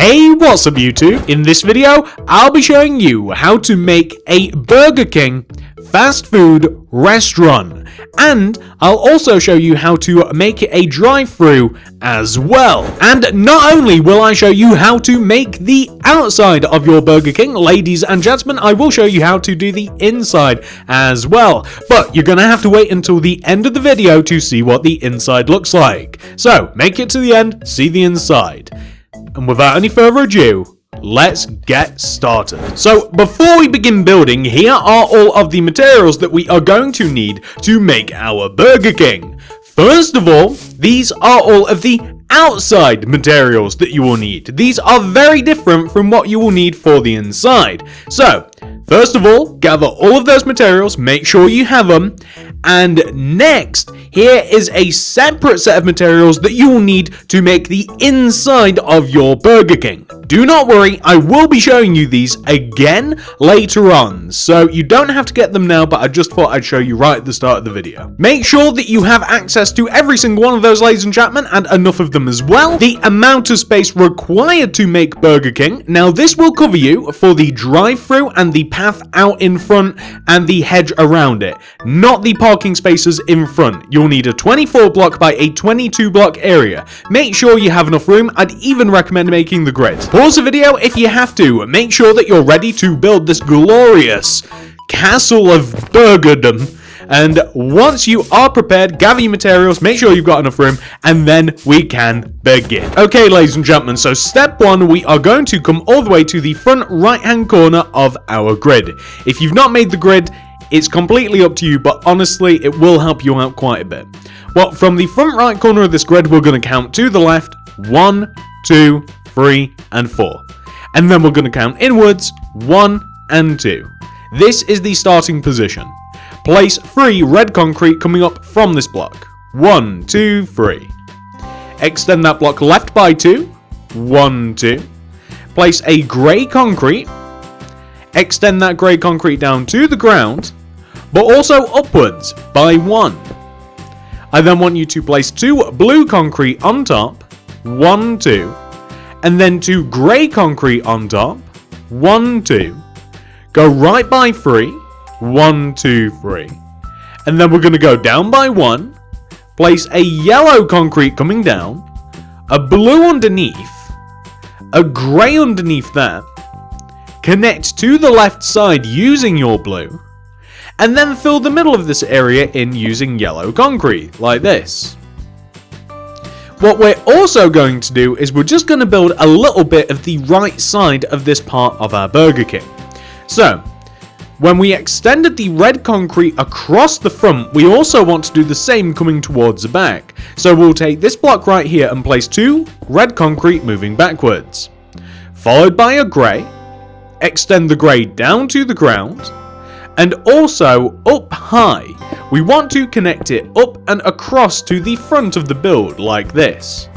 Hey, what's up YouTube? In this video, I'll be showing you how to make a Burger King fast food restaurant. And I'll also show you how to make it a drive-thru as well. And not only will I show you how to make the outside of your Burger King, ladies and gentlemen, I will show you how to do the inside as well. But you're gonna have to wait until the end of the video to see what the inside looks like. So make it to the end, see the inside. And without any further ado, let's get started. So before we begin building, here are all of the materials that we are going to need to make our Burger King. First of all, these are all of the outside materials that you will need. These are very different from what you will need for the inside. So first of all, gather all of those materials, make sure you have them, and next, here is a separate set of materials that you will need to make the inside of your Burger King. Do not worry, I will be showing you these again later on, so you don't have to get them now, but I just thought I'd show you right at the start of the video. Make sure that you have access to every single one of those, ladies and gentlemen, and enough of them as well. The amount of space required to make Burger King, now this will cover you for the drive-thru and the path out in front and the hedge around it, not the parking spaces in front. You'll need a 24 block by a 22 block area. Make sure you have enough room. I'd even recommend making the grid. Pause the video if you have to. Make sure that you're ready to build this glorious castle of burgerdom. And once you are prepared, gather your materials, make sure you've got enough room, and then we can begin. Okay, ladies and gentlemen, so step one, we are going to come all the way to the front right-hand corner of our grid. If you've not made the grid, it's completely up to you, but honestly, it will help you out quite a bit. Well, from the front right corner of this grid, we're going to count to the left, 1, 2, 3, and 4. And then we're going to count inwards, 1 and 2. This is the starting position. Place 3 red concrete coming up from this block. 1, 2, 3. Extend that block left by 2. 1, 2. Place a grey concrete. Extend that grey concrete down to the ground, but also upwards by 1. I then want you to place 2 blue concrete on top. 1, 2. And then 2 grey concrete on top. 1, 2. Go right by 3. 1, 2, 3. And then we're going to go down by 1. Place a yellow concrete coming down. A blue underneath. A grey underneath that. Connect to the left side using your blue. And then fill the middle of this area in using yellow concrete, like this. What we're also going to do is we're just going to build a little bit of the right side of this part of our Burger King. So, when we extended the red concrete across the front, we also want to do the same coming towards the back. So we'll take this block right here and place 2 red concrete moving backwards. Followed by a grey. Extend the grey down to the ground. And also up high. We want to connect it up and across to the front of the build like this.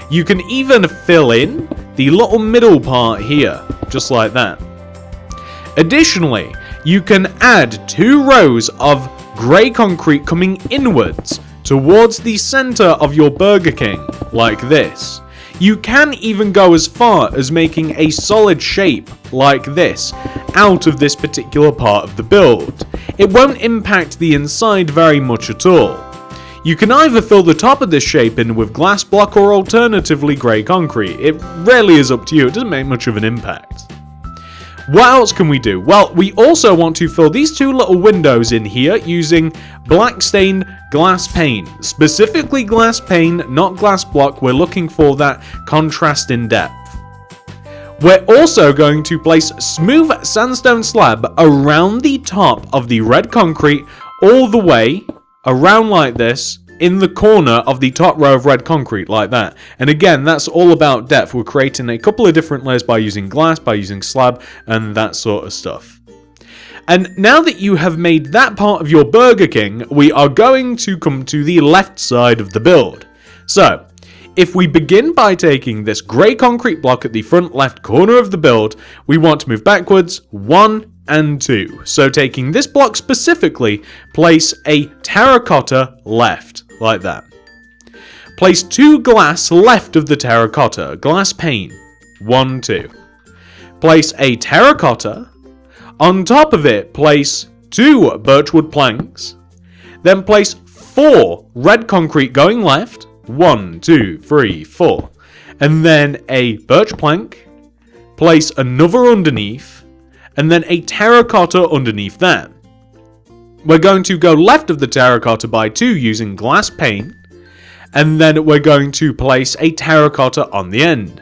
You can even fill in the little middle part here, just like that. Additionally, you can add 2 rows of grey concrete coming inwards towards the center of your Burger King, like this. You can even go as far as making a solid shape, like this, out of this particular part of the build. It won't impact the inside very much at all. You can either fill the top of this shape in with glass block or alternatively grey concrete. It really is up to you, it doesn't make much of an impact. What else can we do? Well, we also want to fill these 2 little windows in here using black stained glass pane. Specifically glass pane, not glass block. We're looking for that contrast in depth. We're also going to place smooth sandstone slab around the top of the red concrete all the way around like this in the corner of the top row of red concrete, like that. And again, that's all about depth. We're creating a couple of different layers by using glass, by using slab, and that sort of stuff. And now that you have made that part of your Burger King, we are going to come to the left side of the build. So, if we begin by taking this grey concrete block at the front left corner of the build, we want to move backwards 1 and 2. So taking this block specifically, place a terracotta left, like that. Place 2 glass left of the terracotta, glass pane. 1, 2. Place a terracotta. On top of it, place 2 birchwood planks. Then place 4 red concrete going left. 1, 2, 3, 4. And then a birch plank. Place another underneath. And then a terracotta underneath that. We're going to go left of the terracotta by 2 using glass pane. And then we're going to place a terracotta on the end.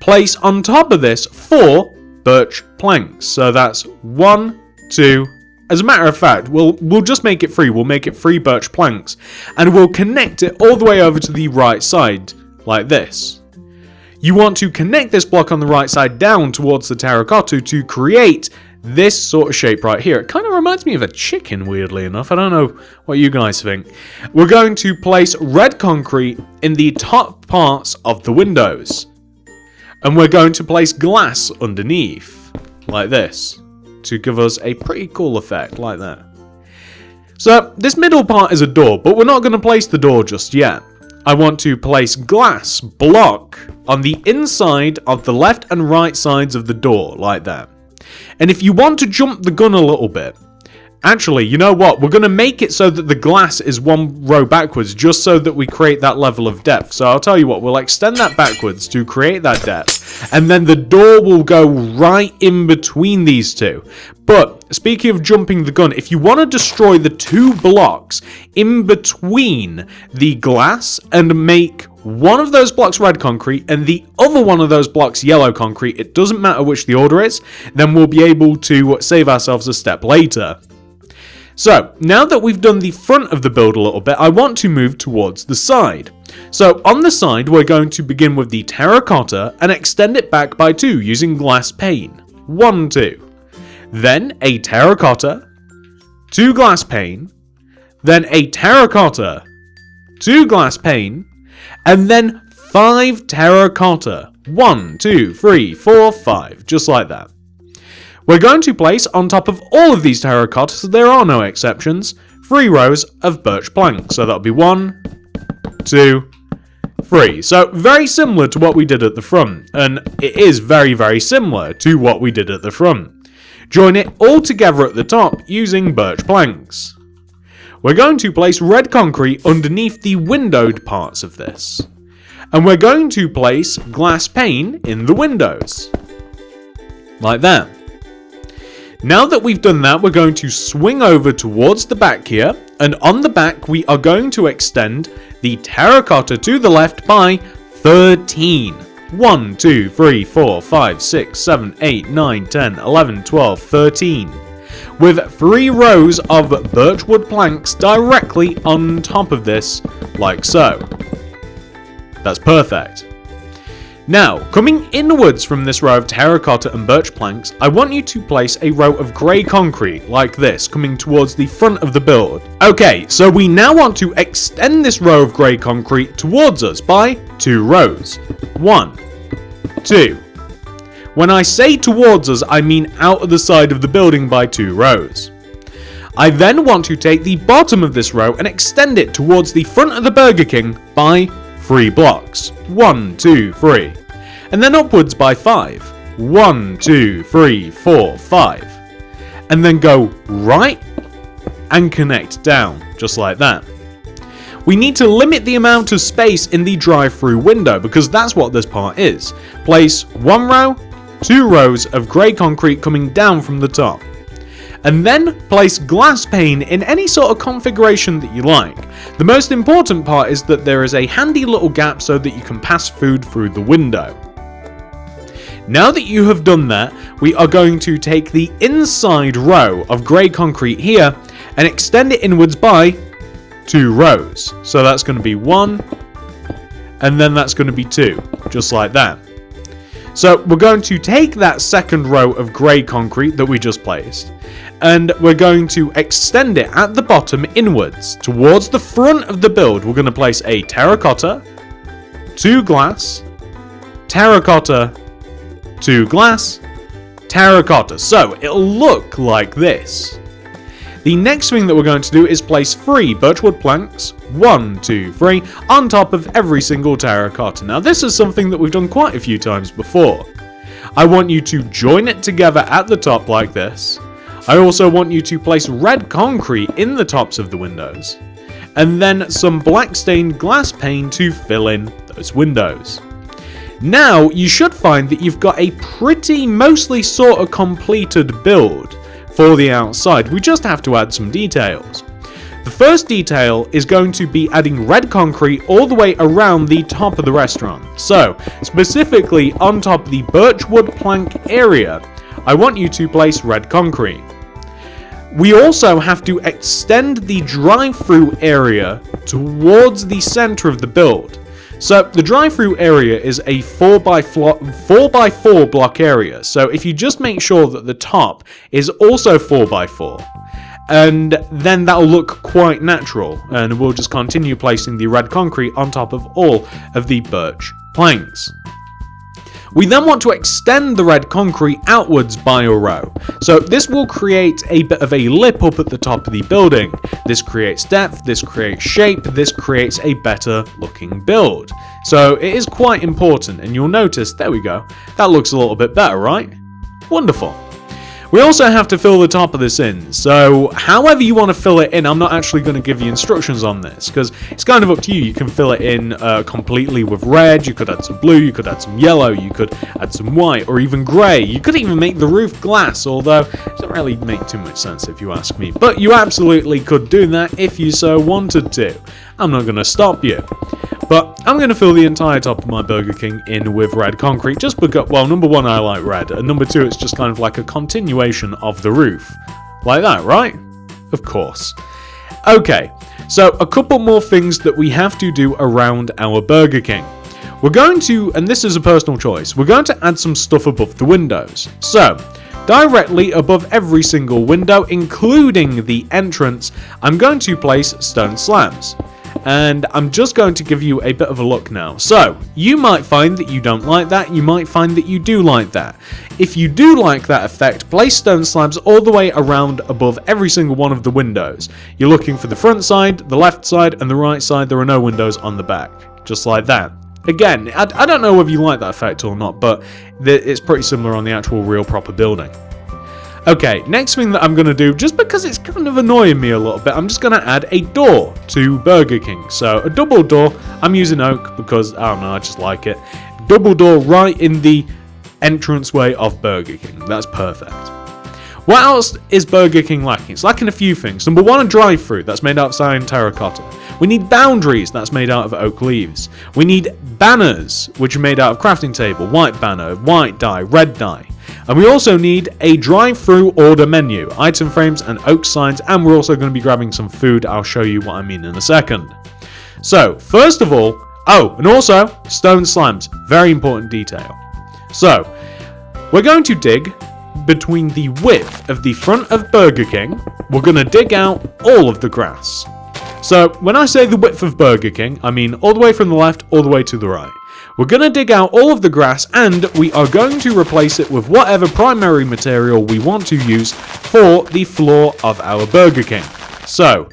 Place on top of this 4 birch planks. So that's 1, 2. As a matter of fact, we'll just make it 3. We'll make it 3 birch planks. And we'll connect it all the way over to the right side, like this. You want to connect this block on the right side down towards the terracotta to create this sort of shape right here. It kind of reminds me of a chicken, weirdly enough. I don't know what you guys think. We're going to place red concrete in the top parts of the windows. And we're going to place glass underneath, like this, to give us a pretty cool effect, like that. So, this middle part is a door, but we're not going to place the door just yet. I want to place glass block on the inside of the left and right sides of the door, like that. And if you want to jump the gun a little bit, actually, you know what? We're going to make it so that the glass is 1 row backwards, just so that we create that level of depth. So I'll tell you what, we'll extend that backwards to create that depth, and then the door will go right in between these two. But speaking of jumping the gun, if you want to destroy the 2 blocks in between the glass and make one of those blocks red concrete and the other one of those blocks yellow concrete, it doesn't matter which the order is, then we'll be able to save ourselves a step later. So, now that we've done the front of the build a little bit, I want to move towards the side. So, on the side, we're going to begin with the terracotta and extend it back by 2 using glass pane. 1, 2. Then a terracotta, 2 glass pane, then a terracotta, 2 glass pane, and then 5 terracotta. 1, 2, 3, 4, 5, just like that. We're going to place on top of all of these terracotta, so there are no exceptions, 3 rows of birch planks. So that'll be 1, 2, 3. So very similar to what we did at the front, and it is very, very similar to what we did at the front. Join it all together at the top using birch planks. We're going to place red concrete underneath the windowed parts of this. And we're going to place glass pane in the windows. Like that. Now that we've done that, we're going to swing over towards the back here, and on the back we are going to extend the terracotta to the left by 13. 1, 2, 3, 4, 5, 6, 7, 8, 9, 10, 11, 12, 13. With 3 rows of birchwood planks directly on top of this, like so. That's perfect. Now, coming inwards from this row of terracotta and birch planks, I want you to place a row of grey concrete, like this, coming towards the front of the build. Okay, so we now want to extend this row of grey concrete towards us by 2 rows. 1, 2. When I say towards us, I mean out of the side of the building by 2 rows. I then want to take the bottom of this row and extend it towards the front of the Burger King by 3 blocks. 1, 2, 3. And then upwards by 5. 1, 2, 3, 4, 5. And then go right and connect down, just like that. We need to limit the amount of space in the drive-through window because that's what this part is. Place 1 row, 2 rows of grey concrete coming down from the top. And then place glass pane in any sort of configuration that you like. The most important part is that there is a handy little gap so that you can pass food through the window. Now that you have done that, we are going to take the inside row of grey concrete here and extend it inwards by 2 rows. So that's going to be 1, and then that's going to be 2, just like that. So we're going to take that second row of grey concrete that we just placed, and we're going to extend it at the bottom inwards. Towards the front of the build, we're going to place a terracotta, 2 glass, terracotta, 2 glass, terracotta. So it'll look like this. The next thing that we're going to do is place 3 birchwood planks, 1, 2, 3, on top of every single terracotta. Now this is something that we've done quite a few times before. I want you to join it together at the top like this. I also want you to place red concrete in the tops of the windows, and then some black stained glass pane to fill in those windows. Now you should find that you've got a pretty mostly sort of completed build for the outside. We just have to add some details. The first detail is going to be adding red concrete all the way around the top of the restaurant. So, specifically on top of the birchwood plank area, I want you to place red concrete. We also have to extend the drive-through area towards the center of the build. So the drive-through area is a 4x4 block area. So if you just make sure that the top is also 4x4, and then that'll look quite natural, and we'll just continue placing the red concrete on top of all of the birch planks. We then want to extend the red concrete outwards by a row. So this will create a bit of a lip up at the top of the building. This creates depth, this creates shape, this creates a better looking build. So it is quite important, and you'll notice, there we go, that looks a little bit better, right? Wonderful. We also have to fill the top of this in, so however you want to fill it in, I'm not actually going to give you instructions on this, because it's kind of up to you. You can fill it in completely with red, you could add some blue, you could add some yellow, you could add some white, or even grey. You could even make the roof glass, although it doesn't really make too much sense if you ask me. But you absolutely could do that if you so wanted to. I'm not going to stop you. But I'm going to fill the entire top of my Burger King in with red concrete, just because, well, number one, I like red, and number two, it's just kind of like a continuation of the roof. Like that, right? Of course. Okay, so a couple more things that we have to do around our Burger King. We're going to, and this is a personal choice, we're going to add some stuff above the windows. So, directly above every single window, including the entrance, I'm going to place stone slabs. And I'm just going to give you a bit of a look now. So, you might find that you don't like that, you might find that you do like that. If you do like that effect, place stone slabs all the way around above every single one of the windows. You're looking for the front side, the left side, and the right side. There are no windows on the back. Just like that. Again, I don't know whether you like that effect or not, but it's pretty similar on the actual real proper building. Okay, next thing that I'm going to do, just because it's kind of annoying me a little bit, I'm just going to add a door to Burger King. So, a double door, I'm using oak because, I don't know, I just like it. Double door right in the entranceway of Burger King. That's perfect. What else is Burger King lacking? It's lacking a few things. Number one, a drive-through that's made out of cyan terracotta. We need boundaries that's made out of oak leaves. We need banners, which are made out of crafting table, white banner, white dye, red dye. And we also need a drive-through order menu, item frames and oak signs, and we're also going to be grabbing some food. I'll show you what I mean in a second. So, first of all, and also stone slabs, very important detail. So, we're going to dig between the width of the front of Burger King. We're going to dig out all of the grass. So, when I say the width of Burger King, I mean all the way from the left, all the way to the right. We're going to dig out all of the grass, and we are going to replace it with whatever primary material we want to use for the floor of our Burger King. So,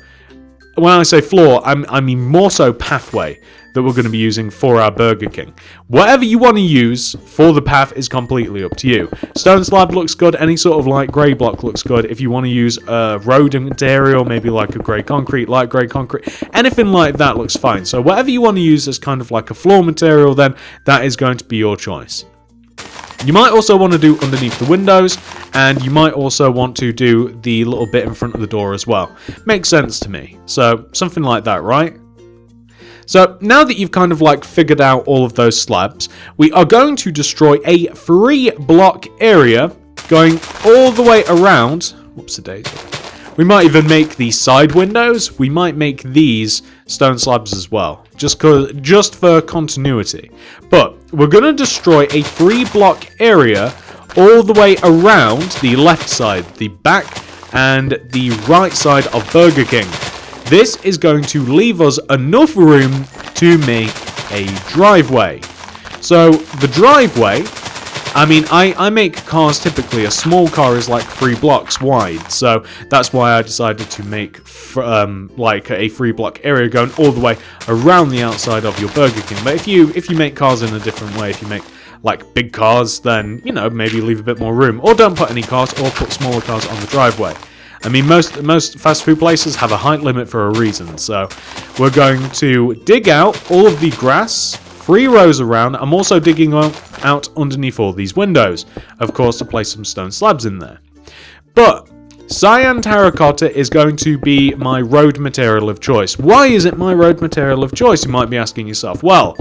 when I say floor, I mean more so pathway that we're going to be using for our Burger King. Whatever you want to use for the path is completely up to you. Stone slab looks good, any sort of light grey block looks good. If you want to use a road material, maybe like a grey concrete, light grey concrete, anything like that looks fine. So whatever you want to use as kind of like a floor material, then that is going to be your choice. You might also want to do underneath the windows, and you might also want to do the little bit in front of the door as well. Makes sense to me. So something like that, right? So now that you've kind of like figured out all of those slabs, we are going to destroy a 3-block area going all the way around. Whoops-a-daisy. We might even make these side windows. We might make these stone slabs as well, just for continuity. But we're going to destroy a 3-block area all the way around the left side, the back, and the right side of Burger King. This is going to leave us enough room to make a driveway. So the driveway, I mean, I make cars typically. A small car is like 3 blocks wide, so that's why I decided to make like a 3-block area going all the way around the outside of your Burger King. But if you make cars in a different way, if you make like big cars, then, you know, maybe leave a bit more room, or don't put any cars, or put smaller cars on the driveway. I mean, most fast food places have a height limit for a reason, so we're going to dig out all of the grass, 3 rows around. I'm also digging out underneath all these windows, of course, to place some stone slabs in there. But cyan terracotta is going to be my road material of choice. Why is it my road material of choice, you might be asking yourself? Well,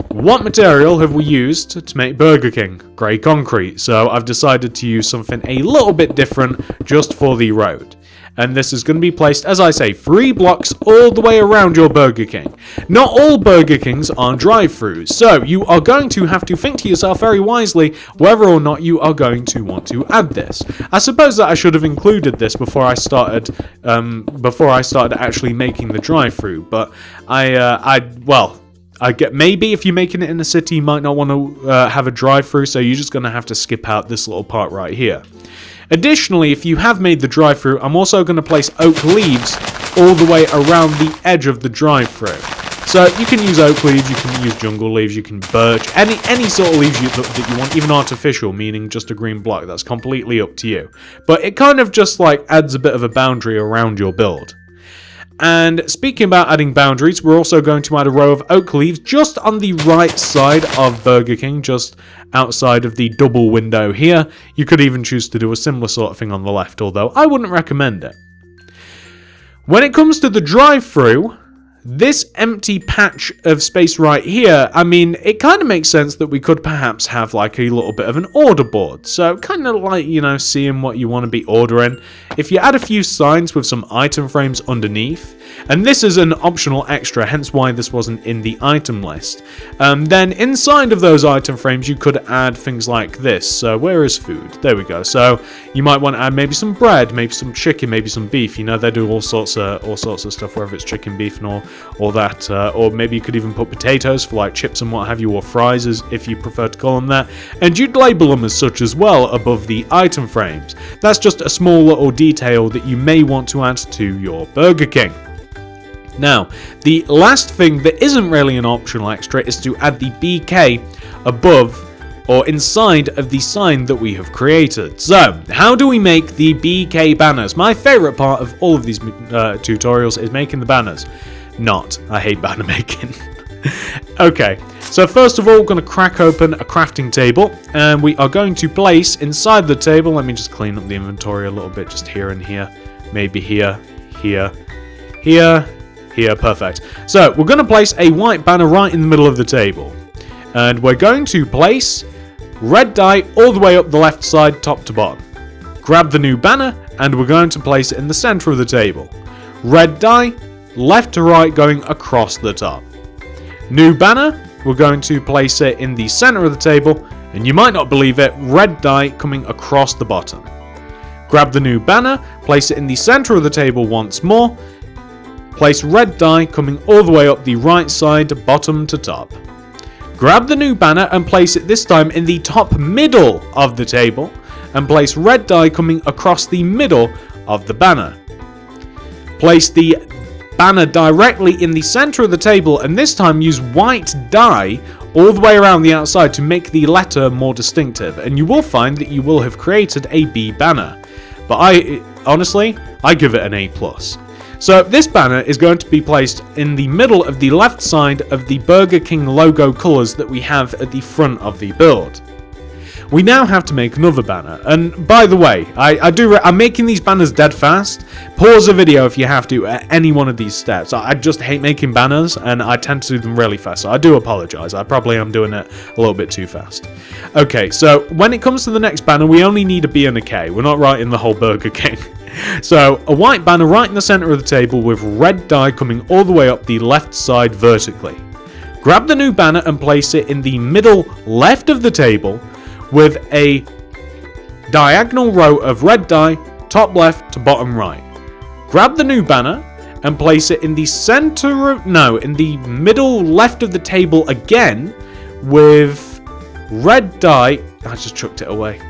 what material have we used to make Burger King? Grey concrete. So I've decided to use something a little bit different just for the road. And this is going to be placed, as I say, 3 blocks all the way around your Burger King. Not all Burger Kings are drive-thrus, so you are going to have to think to yourself very wisely whether or not you are going to want to add this. I suppose that I should have included this before I started actually making the drive-thru, but I get maybe if you're making it in a city, you might not want to have a drive-thru, so you're just going to have to skip out this little part right here. Additionally, if you have made the drive-thru, I'm also going to place oak leaves all the way around the edge of the drive-thru. So you can use oak leaves, you can use jungle leaves, you can birch, any sort of leaves that you want, even artificial, meaning just a green block. That's completely up to you. But it kind of just like adds a bit of a boundary around your build. And speaking about adding boundaries, we're also going to add a row of oak leaves just on the right side of Burger King, just outside of the double window here. You could even choose to do a similar sort of thing on the left, although I wouldn't recommend it. When it comes to the drive-thru, this empty patch of space right here, I mean, it kind of makes sense that we could perhaps have like a little bit of an order board. So kind of like, you know, seeing what you want to be ordering. If you add a few signs with some item frames underneath, and this is an optional extra, hence why this wasn't in the item list, then inside of those item frames you could add things like this. So where is food? There we go. So you might want to add maybe some bread, maybe some chicken, maybe some beef. You know, they do all sorts of stuff, whether it's chicken, beef, and all that, or maybe you could even put potatoes for like chips and what have you, or fries if you prefer to call them that, and you'd label them as such as well above the item frames. That's just a small little detail that you may want to add to your Burger King. Now, the last thing that isn't really an optional extra is to add the BK above or inside of the sign that we have created. So, how do we make the BK banners? My favorite part of all of these tutorials is making the banners. I hate banner making. Okay, so first of all, we're going to crack open a crafting table, and we are going to place inside the table, let me just clean up the inventory a little bit, just here and here, maybe here, here, perfect. So, we're going to place a white banner right in the middle of the table, and we're going to place red dye all the way up the left side, top to bottom. Grab the new banner, and we're going to place it in the center of the table. Red dye, left to right going across the top. New banner, we're going to place it in the center of the table, and you might not believe it, red dye coming across the bottom. Grab the new banner, place it in the center of the table once more, place red dye coming all the way up the right side, bottom to top. Grab the new banner and place it this time in the top middle of the table, and place red dye coming across the middle of the banner. Place the banner directly in the center of the table, and this time use white dye all the way around the outside to make the letter more distinctive, and you will find that you will have created a B banner. But honestly, I give it an A+. So this banner is going to be placed in the middle of the left side of the Burger King logo colors that we have at the front of the build. We now have to make another banner, and by the way, I'm making these banners dead fast. Pause the video if you have to at any one of these steps. I just hate making banners, and I tend to do them really fast, so I do apologize. I probably am doing it a little bit too fast. Okay, so when it comes to the next banner, we only need a B and a K. We're not writing the whole Burger King. So, a white banner right in the center of the table with red dye coming all the way up the left side vertically. Grab the new banner and place it in the middle left of the table with a diagonal row of red dye, top left to bottom right. Grab the new banner and place it in the in the middle left of the table again with red dye I just chucked it away.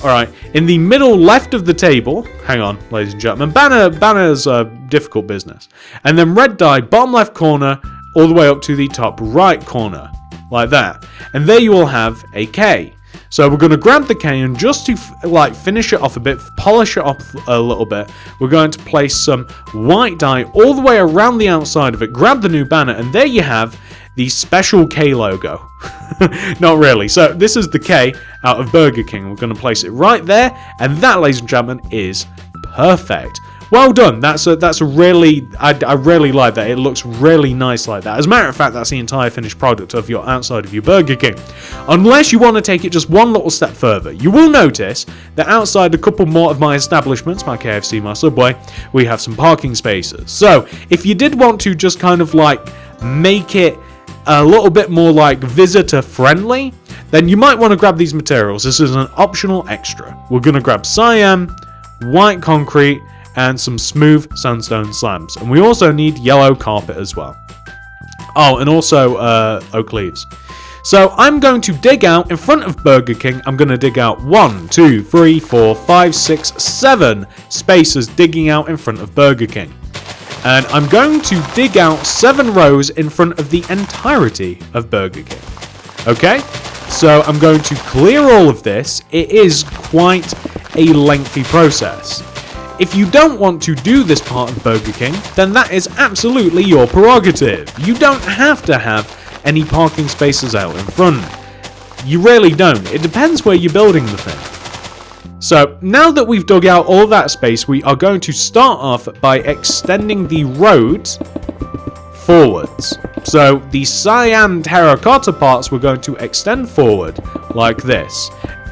Alright, in the middle left of the table, hang on, ladies and gentlemen, banner's difficult business. And then red dye, bottom left corner, all the way up to the top right corner, like that. And there you will have a K. So we're going to grab the K, and just to finish it off a bit, polish it off a little bit, we're going to place some white dye all the way around the outside of it, grab the new banner, and there you have the special K logo. Not really. So this is the K out of Burger King. We're going to place it right there, and that, ladies and gentlemen, is perfect. Well done. That's a really, I really like that. It looks really nice like that. As a matter of fact, that's the entire finished product of your outside of your Burger King. Unless you want to take it just one little step further, you will notice that outside a couple more of my establishments, my KFC, my Subway, we have some parking spaces. So if you did want to just kind of make it a little bit more visitor friendly, then you might want to grab these materials. This is an optional extra. We're going to grab cyan, white concrete, and some smooth sandstone slabs. And we also need yellow carpet as well. Oh, and also oak leaves. So I'm going to dig out in front of Burger King. I'm going to dig out 1, 2, 3, 4, 5, 6, 7 spaces digging out in front of Burger King. And I'm going to dig out 7 rows in front of the entirety of Burger King. Okay? So I'm going to clear all of this. It is quite a lengthy process. If you don't want to do this part of Burger King, then that is absolutely your prerogative. You don't have to have any parking spaces out in front. You really don't. It depends where you're building the thing. So now that we've dug out all that space, we are going to start off by extending the roads forwards. So the cyan terracotta parts we're going to extend forward like this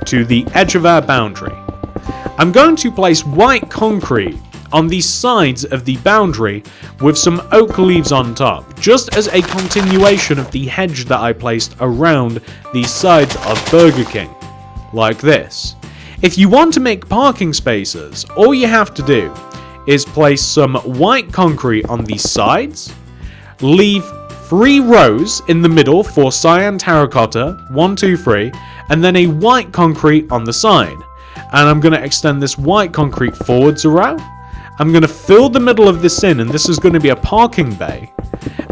to the edge of our boundary. I'm going to place white concrete on the sides of the boundary with some oak leaves on top, just as a continuation of the hedge that I placed around the sides of Burger King, like this. If you want to make parking spaces, all you have to do is place some white concrete on the sides, leave 3 rows in the middle for cyan terracotta, 1, 2, 3, and then a white concrete on the side. And I'm going to extend this white concrete forwards a row. I'm going to fill the middle of this in, and this is going to be a parking bay.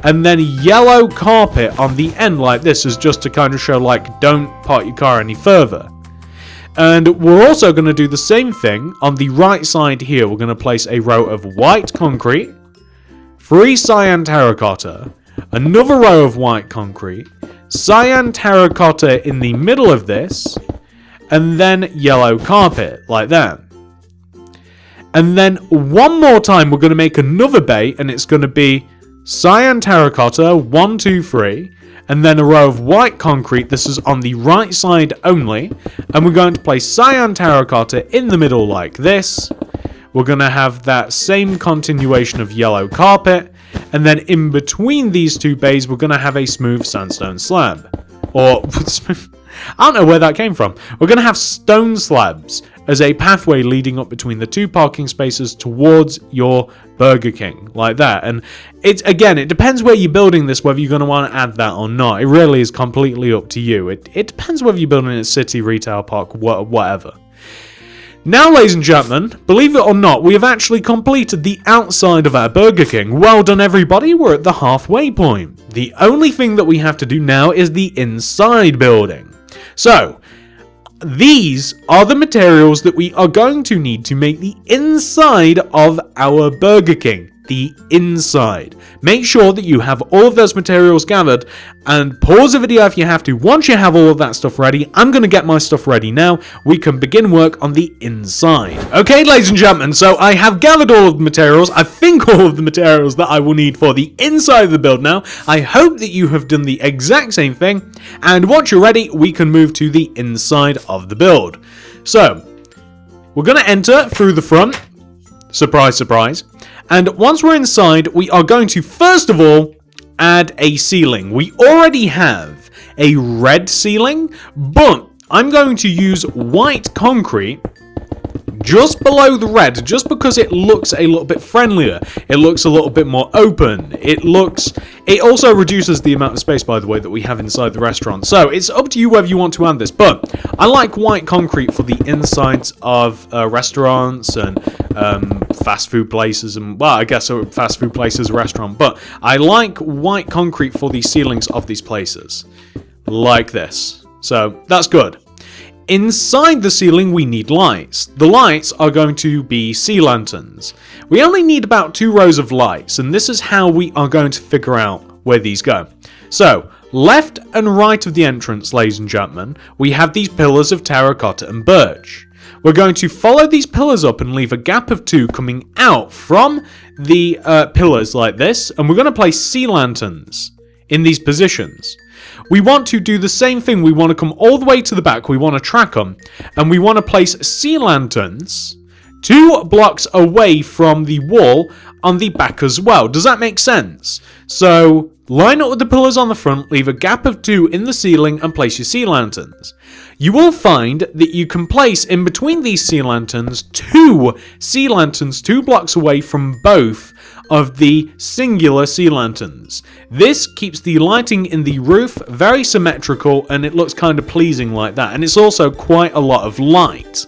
And then yellow carpet on the end like this is just to kind of show don't park your car any further. And we're also going to do the same thing on the right side here. We're going to place a row of white concrete, 3 cyan terracotta, another row of white concrete, cyan terracotta in the middle of this, and then yellow carpet, like that. And then one more time, we're going to make another bay, and it's going to be cyan terracotta, 1, 2, 3, and then a row of white concrete. This is on the right side only, and we're going to place cyan terracotta in the middle like this. We're going to have that same continuation of yellow carpet, and then in between these 2 bays, we're going to have a smooth sandstone slab. Or, I don't know where that came from. We're going to have stone slabs as a pathway leading up between the 2 parking spaces towards your Burger King, like that. And it depends where you're building this, whether you're going to want to add that or not. It really is completely up to you. It depends whether you're building a city, retail park, whatever. Now, ladies and gentlemen, believe it or not, we have actually completed the outside of our Burger King. Well done, everybody. We're at the halfway point. The only thing that we have to do now is the inside building. So, these are the materials that we are going to need to make the inside of our Burger King. The inside. Make sure that you have all of those materials gathered, and pause the video if you have to. Once you have all of that stuff ready, I'm going to get my stuff ready now. We can begin work on the inside. Okay, ladies and gentlemen, so I have gathered all of the materials. I think all of the materials that I will need for the inside of the build now. I hope that you have done the exact same thing, and once you're ready, we can move to the inside of the build. So, we're going to enter through the front. Surprise, surprise. And once we're inside, we are going to, first of all, add a ceiling. We already have a red ceiling, but I'm going to use white concrete, just below the red, just because it looks a little bit friendlier. It looks a little bit more open. It also reduces the amount of space, by the way, that we have inside the restaurant. So it's up to you whether you want to add this, but I like white concrete for the insides of restaurants and fast food places, and well, I guess a fast food place is a restaurant, but I like white concrete for the ceilings of these places, like this. So that's good. Inside the ceiling, we need lights. The lights are going to be sea lanterns. We only need about 2 rows of lights, and this is how we are going to figure out where these go. So, left and right of the entrance, ladies and gentlemen, we have these pillars of terracotta and birch. We're going to follow these pillars up and leave a gap of 2 coming out from the pillars like this, and we're going to place sea lanterns in these positions. We want to do the same thing. We want to come all the way to the back. We want to track them, and we want to place sea lanterns 2 blocks away from the wall on the back as well. Does that make sense? So line up with the pillars on the front, leave a gap of 2 in the ceiling, and place your sea lanterns. You will find that you can place in between these sea lanterns 2 sea lanterns 2 blocks away from both of the singular sea lanterns. This keeps the lighting in the roof very symmetrical, and it looks kind of pleasing like that, and it's also quite a lot of light.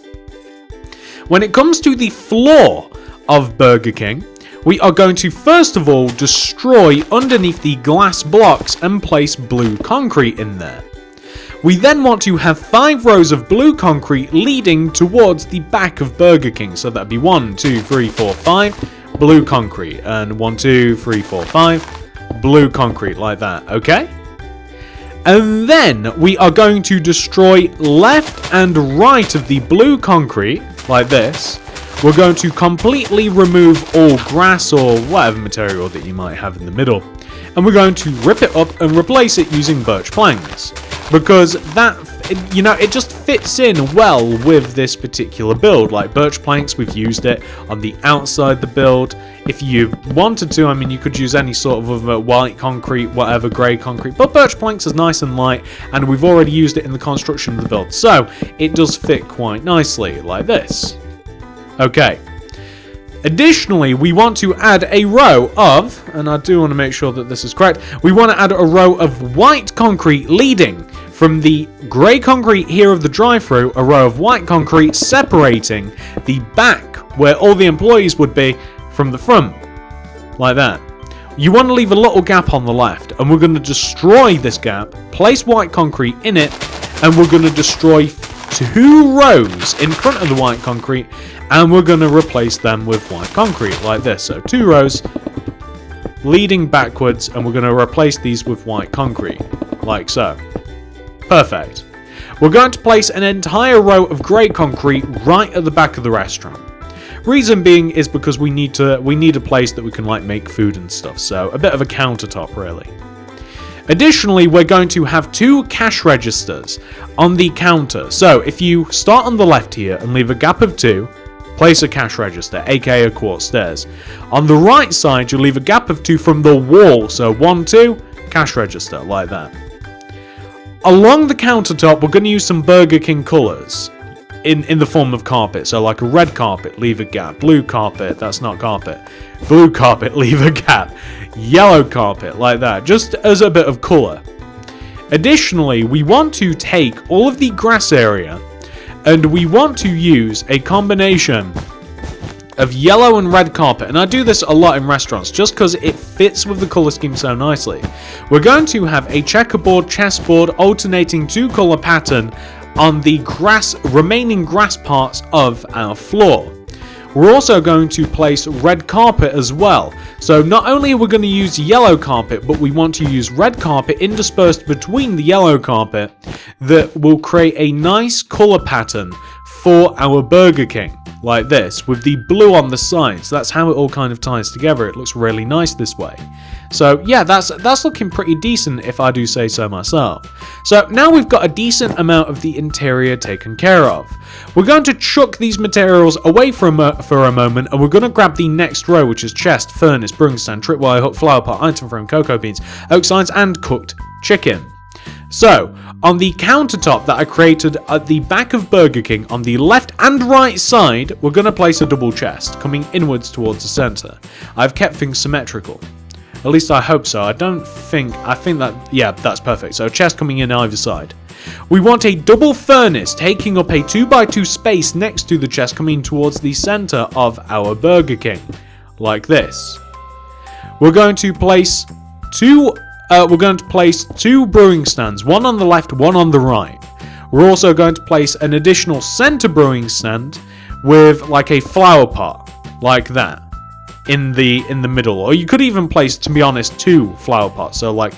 When it comes to the floor of Burger King, we are going to first of all destroy underneath the glass blocks and place blue concrete in there. We then want to have 5 rows of blue concrete leading towards the back of Burger King. So that'd be 1, 2, 3, 4, 5 blue concrete, and 1, 2, 3, 4, 5 blue concrete, like that, okay? And then we are going to destroy left and right of the blue concrete, like this. We're going to completely remove all grass or whatever material that you might have in the middle. And we're going to rip it up and replace it using birch planks. Because that, it just fits in well with this particular build. Like birch planks, we've used it on the outside the build. If you wanted to, I mean, you could use any sort of white concrete, whatever, grey concrete. But birch planks is nice and light, and we've already used it in the construction of the build. So it does fit quite nicely, like this. Okay. Additionally, we want to add a row of, and I do want to make sure that this is correct, we want to add a row of white concrete leading from the grey concrete here of the drive-thru, a row of white concrete separating the back where all the employees would be from the front, like that. You want to leave a little gap on the left, and we're going to destroy this gap, place white concrete in it, and we're going to destroy 2 rows in front of the white concrete, and we're going to replace them with white concrete like this. So 2 rows leading backwards, and we're going to replace these with white concrete like so. Perfect. We're going to place an entire row of grey concrete right at the back of the restaurant. Reason being is because we need a place that we can like make food and stuff, so a bit of a countertop really. Additionally, we're going to have 2 cash registers on the counter. So if you start on the left here and leave a gap of 2, place a cash register, aka a quartz stairs. On the right side, you'll leave a gap of 2 from the wall. So 1, 2, cash register, like that. Along the countertop, we're going to use some Burger King colours in the form of carpet. So like a red carpet, leave a gap. Blue carpet, that's not carpet. Blue carpet, leave a gap. Yellow carpet, like that, just as a bit of colour. Additionally, we want to take all of the grass area and we want to use a combination of yellow and red carpet, and I do this a lot in restaurants just because it fits with the colour scheme so nicely. We're going to have a checkerboard, chessboard, alternating 2-colour pattern on the remaining grass parts of our floor. We're also going to place red carpet as well. So not only are we going to use yellow carpet, but we want to use red carpet interspersed between the yellow carpet that will create a nice colour pattern for our Burger King, like this, with the blue on the sides. That's how it all kind of ties together. It looks really nice this way. So yeah, that's looking pretty decent if I do say so myself. So now we've got a decent amount of the interior taken care of. We're going to chuck these materials away for a moment, and we're going to grab the next row, which is chest, furnace, brewing stand, tripwire hook, flower pot, item frame, cocoa beans, oak signs, and cooked chicken. So, on the countertop that I created at the back of Burger King, on the left and right side, we're going to place a double chest, coming inwards towards the center. I've kept things symmetrical. At least I hope so. I think that, yeah, that's perfect. So, chest coming in either side. We want a double furnace taking up a 2x2 space next to the chest, coming towards the center of our Burger King. Like this. We're going to place two brewing stands, one on the left, one on the right. We're also going to place an additional center brewing stand with like a flower pot, like that, in the middle. Or you could even place, to be honest, 2 flower pots. So like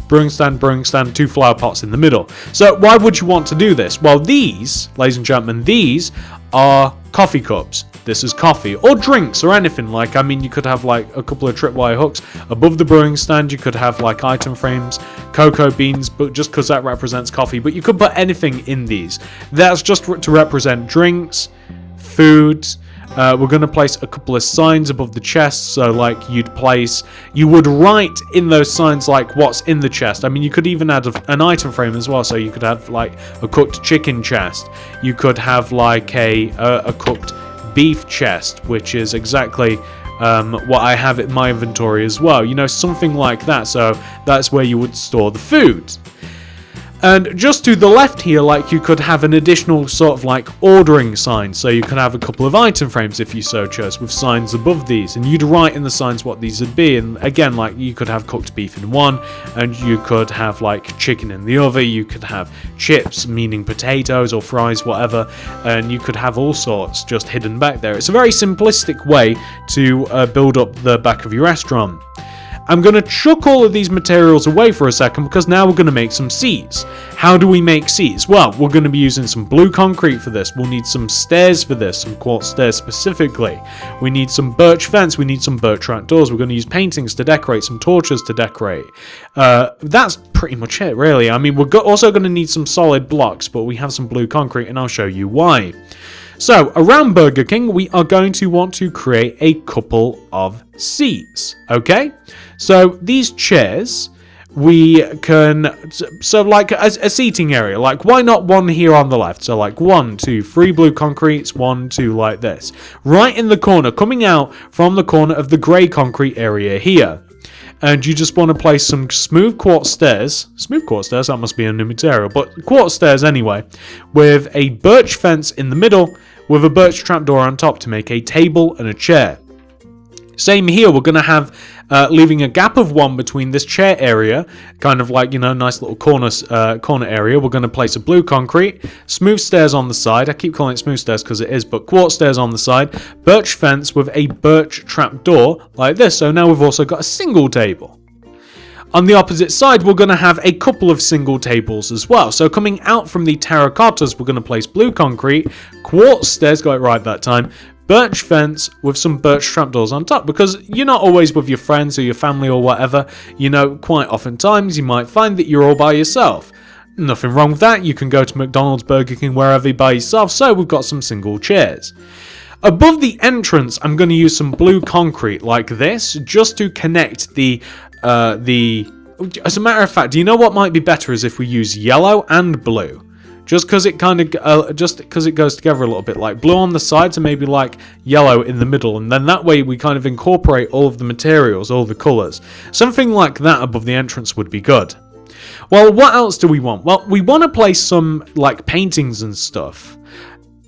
brewing stand, 2 flower pots in the middle. So why would you want to do this? Well, these, ladies and gentlemen, these are coffee cups. This is coffee or drinks or anything. Like, I mean, you could have like a couple of tripwire hooks above the brewing stand. You could have like item frames, cocoa beans, but just because that represents coffee. But you could put anything in these. That's just to represent drinks, food. We're going to place a couple of signs above the chest. So like you would write in those signs like what's in the chest. I mean, you could even add an item frame as well. So you could have like a cooked chicken chest. You could have like a cooked beef chest, which is exactly what I have in my inventory as well. You know, something like that. So that's where you would store the food. And just to the left here, like, you could have an additional sort of like ordering sign. So you could have a couple of item frames if you so chose, with signs above these, and you'd write in the signs what these would be. And again, like, you could have cooked beef in one, and you could have like chicken in the other. You could have chips, meaning potatoes or fries, whatever, and you could have all sorts just hidden back there. It's a very simplistic way to build up the back of your restaurant. I'm going to chuck all of these materials away for a second because now we're going to make some seats. How do we make seats? Well, we're going to be using some blue concrete for this. We'll need some stairs for this, some quartz stairs specifically. We need some birch fence. We need some birch trapdoors. We're going to use paintings to decorate, some torches to decorate. That's pretty much it, really. I mean, we're also going to need some solid blocks, but we have some blue concrete, and I'll show you why. So, around Burger King, we are going to want to create a couple of seats, okay? So, these chairs, we can, so like a seating area, like why not one here on the left? So like 1, 2, 3 blue concretes, 1, 2 like this. Right in the corner, coming out from the corner of the grey concrete area here. And you just want to place some smooth quartz stairs, that must be a new material, but quartz stairs anyway, with a birch fence in the middle, with a birch trapdoor on top to make a table and a chair. Same here, we're going to have, leaving a gap of 1 between this chair area, kind of like, you know, nice little corner area. We're going to place a blue concrete, smooth stairs on the side. I keep calling it smooth stairs because it is, but quartz stairs on the side, birch fence with a birch trapdoor like this. So now we've also got a single table. On the opposite side, we're going to have a couple of single tables as well. So coming out from the terracottas, we're going to place blue concrete, quartz stairs, got it right that time, birch fence with some birch trapdoors on top, because you're not always with your friends or your family or whatever. You know, quite oftentimes you might find that you're all by yourself. Nothing wrong with that. You can go to McDonald's, Burger King, wherever by yourself. So we've got some single chairs. Above the entrance, I'm going to use some blue concrete like this, just to connect as a matter of fact, do you know what might be better is if we use yellow and blue? Just because it kind of, it goes together a little bit, like blue on the sides and maybe like yellow in the middle, and then that way we kind of incorporate all of the materials, all the colours. Something like that above the entrance would be good. Well, what else do we want? Well, we want to place some like paintings and stuff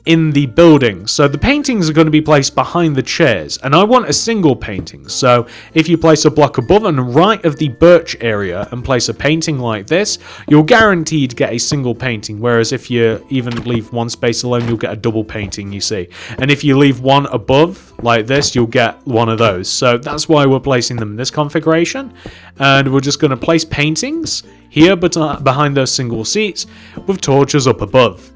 in the building. So the paintings are going to be placed behind the chairs, and I want a single painting. So if you place a block above and right of the birch area and place a painting like this, you're guaranteed to get a single painting, whereas if you even leave one space alone, you'll get a double painting, you see. And if you leave one above like this, you'll get one of those. So that's why we're placing them in this configuration, and we're just going to place paintings here but behind those single seats with torches up above.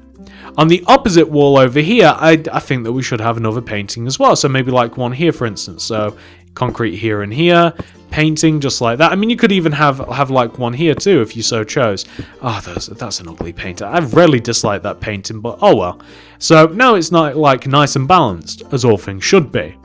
On the opposite wall over here, I think that we should have another painting as well. So maybe like one here, for instance. So concrete here and here, painting just like that. I mean, you could even have like one here too if you so chose. Oh, that's an ugly painting. I really dislike that painting, but oh well. So now it's not like nice and balanced, as all things should be.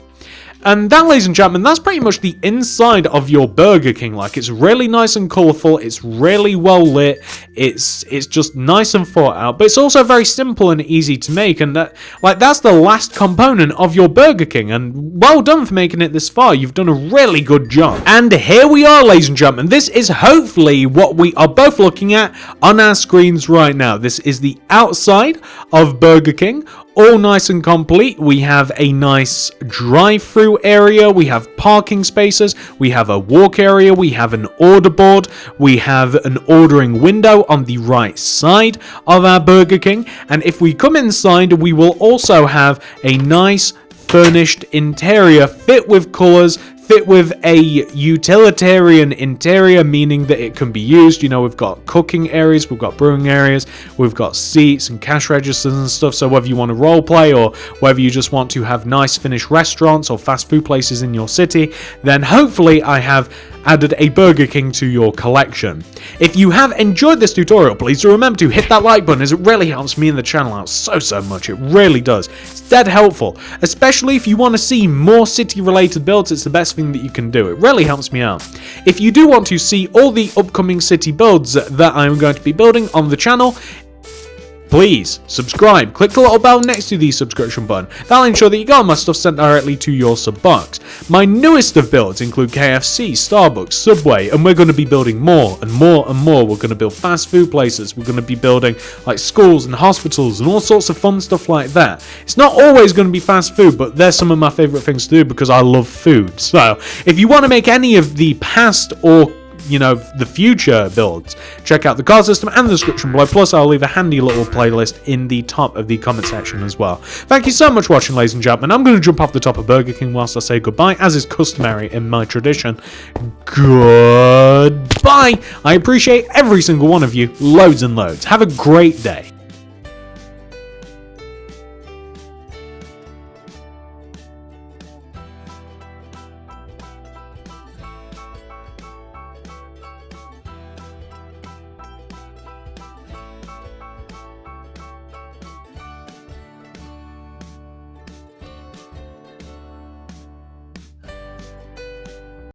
And that, ladies and gentlemen, that's pretty much the inside of your Burger King. Like, it's really nice and colourful, it's really well lit, it's just nice and thought out, but it's also very simple and easy to make, and that's the last component of your Burger King, and well done for making it this far. You've done a really good job. And here we are, ladies and gentlemen. This is hopefully what we are both looking at on our screens right now. This is the outside of Burger King, all nice and complete. We have a nice drive-through area, we have parking spaces, we have a walk area, we have an order board, we have an ordering window on the right side of our Burger King, and if we come inside, we will also have a nice furnished interior fit with colours, fit with a utilitarian interior, meaning that it can be used. You know, we've got cooking areas, we've got brewing areas, we've got seats and cash registers and stuff. So whether you want to role play or whether you just want to have nice finished restaurants or fast food places in your city, then hopefully I have added a Burger King to your collection. If you have enjoyed this tutorial, please do remember to hit that like button, as it really helps me and the channel out so much. It really does. It's dead helpful, especially if you want to see more city related builds. It's the best thing that you can do. It really helps me out. If you do want to see all the upcoming city builds that I'm going to be building on the channel, please subscribe. Click the little bell next to the subscription button. That'll ensure that you get all my stuff sent directly to your sub box. My newest of builds include KFC, Starbucks, Subway, and we're going to be building more and more and more. We're going to build fast food places. We're going to be building like schools and hospitals and all sorts of fun stuff like that. It's not always going to be fast food, but they're some of my favorite things to do because I love food. So if you want to make any of the past or the future builds, check out the card system and the description below. Plus, I'll leave a handy little playlist in the top of the comment section as well. Thank you so much for watching, ladies and gentlemen. I'm going to jump off the top of Burger King whilst I say goodbye, as is customary in my tradition. Goodbye. I appreciate every single one of you loads and loads. Have a great day.